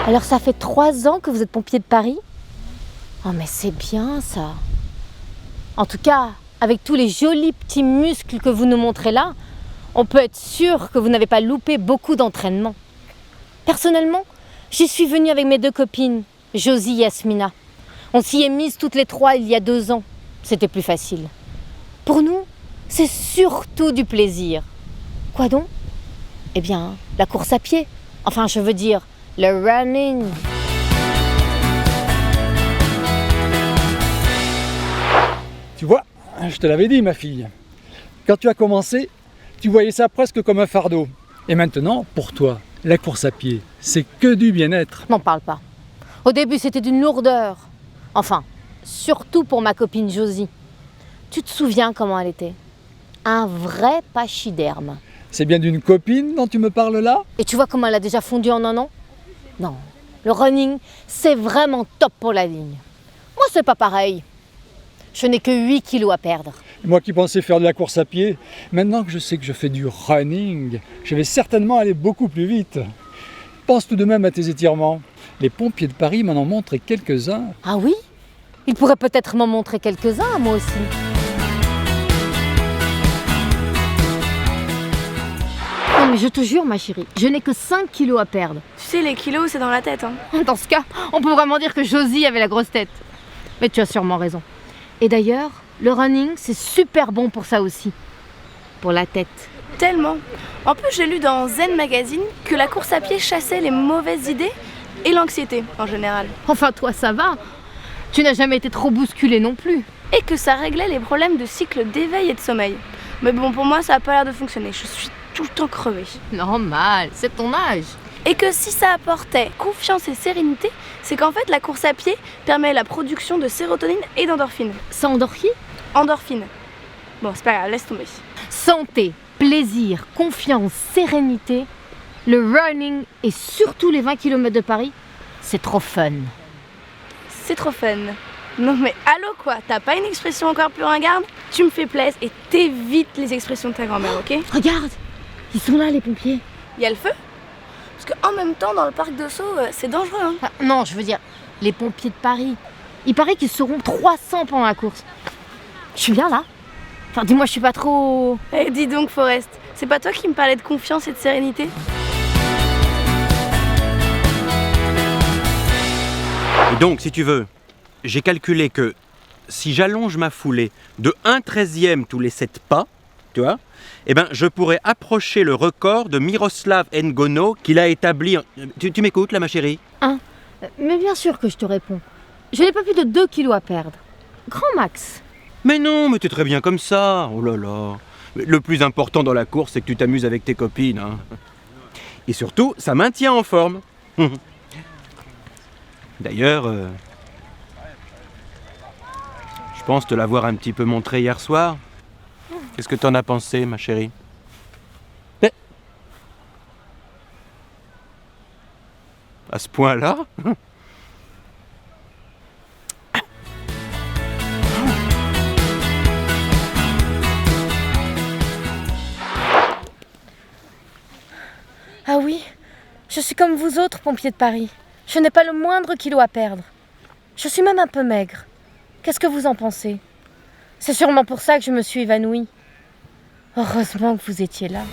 Alors ça fait 3 ans que vous êtes pompier de Paris? Oh mais c'est bien ça. En tout cas, avec tous les jolis petits muscles que vous nous montrez là, on peut être sûr que vous n'avez pas loupé beaucoup d'entraînement. Personnellement, j'y suis venue avec mes 2 copines, Josie et Yasmina. On s'y est mises toutes les 3 il y a 2 ans. C'était plus facile. Pour nous, c'est surtout du plaisir. Quoi donc? Eh bien, la course à pied. Enfin, je veux dire, le running. Tu vois, je te l'avais dit, ma fille. Quand tu as commencé, tu voyais ça presque comme un fardeau. Et maintenant, pour toi, la course à pied, c'est que du bien-être. N'en parle pas. Au début, c'était d'une lourdeur. Enfin, surtout pour ma copine Josie. Tu te souviens comment elle était? Un vrai pachyderme. C'est bien d'une copine dont tu me parles là? Et tu vois comment elle a déjà fondu en un an? Non, le running, c'est vraiment top pour la ligne. Moi, c'est pas pareil. Je n'ai que 8 kilos à perdre. Moi qui pensais faire de la course à pied, maintenant que je sais que je fais du running, je vais certainement aller beaucoup plus vite. Pense tout de même à tes étirements. Les pompiers de Paris m'en ont montré quelques-uns. Ah oui? Il pourrait peut-être m'en montrer quelques-uns, moi aussi. Non mais je te jure, ma chérie, je n'ai que 5 kilos à perdre. Tu sais, les kilos, c'est dans la tête, hein. Dans ce cas, on peut vraiment dire que Josie avait la grosse tête. Mais tu as sûrement raison. Et d'ailleurs, le running, c'est super bon pour ça aussi. Pour la tête. Tellement. En plus, j'ai lu dans Zen Magazine que la course à pied chassait les mauvaises idées et l'anxiété, en général. Enfin, toi, ça va. Tu n'as jamais été trop bousculée non plus. Et que ça réglait les problèmes de cycle d'éveil et de sommeil. Mais bon, pour moi, ça n'a pas l'air de fonctionner. Je suis tout le temps crevée. Normal, c'est ton âge. Et que si ça apportait confiance et sérénité, c'est qu'en fait, la course à pied permet la production de sérotonine et d'endorphine. Ça endorphie? Endorphine. Bon, c'est pas grave, laisse tomber. Santé, plaisir, confiance, sérénité. Le running et surtout les 20 km de Paris, c'est trop fun. C'est trop fun. Non mais allô quoi, t'as pas une expression encore plus ringarde? Tu me fais plaisir et t'évites les expressions de ta grand-mère, ok? Regarde, ils sont là les pompiers. Y a le feu? Parce qu'en même temps, dans le parc de Sceaux, c'est dangereux, hein. Ah, non, je veux dire, les pompiers de Paris. Il paraît qu'ils seront 300 pendant la course. Je suis bien là? Enfin, dis-moi, je suis pas trop... Eh, dis donc, Forest, c'est pas toi qui me parlais de confiance et de sérénité? Et donc, si tu veux, j'ai calculé que si j'allonge ma foulée de 1/13e tous les 7 pas, tu vois, eh ben, je pourrais approcher le record de Miroslav Ngono qu'il a établi... Tu m'écoutes là, ma chérie? Mais bien sûr que je te réponds. Je n'ai pas plus de 2 kilos à perdre. Grand max. Mais non, mais t'es très bien comme ça. Oh là là. Le plus important dans la course, c'est que tu t'amuses avec tes copines, hein. Et surtout, ça maintient en forme. D'ailleurs, je pense te l'avoir un petit peu montré hier soir. Qu'est-ce que t'en as pensé, ma chérie? À ce point-là? Ah oui, je suis comme vous autres, pompiers de Paris. Je n'ai pas le moindre kilo à perdre. Je suis même un peu maigre. Qu'est-ce que vous en pensez? C'est sûrement pour ça que je me suis évanouie. Heureusement que vous étiez là.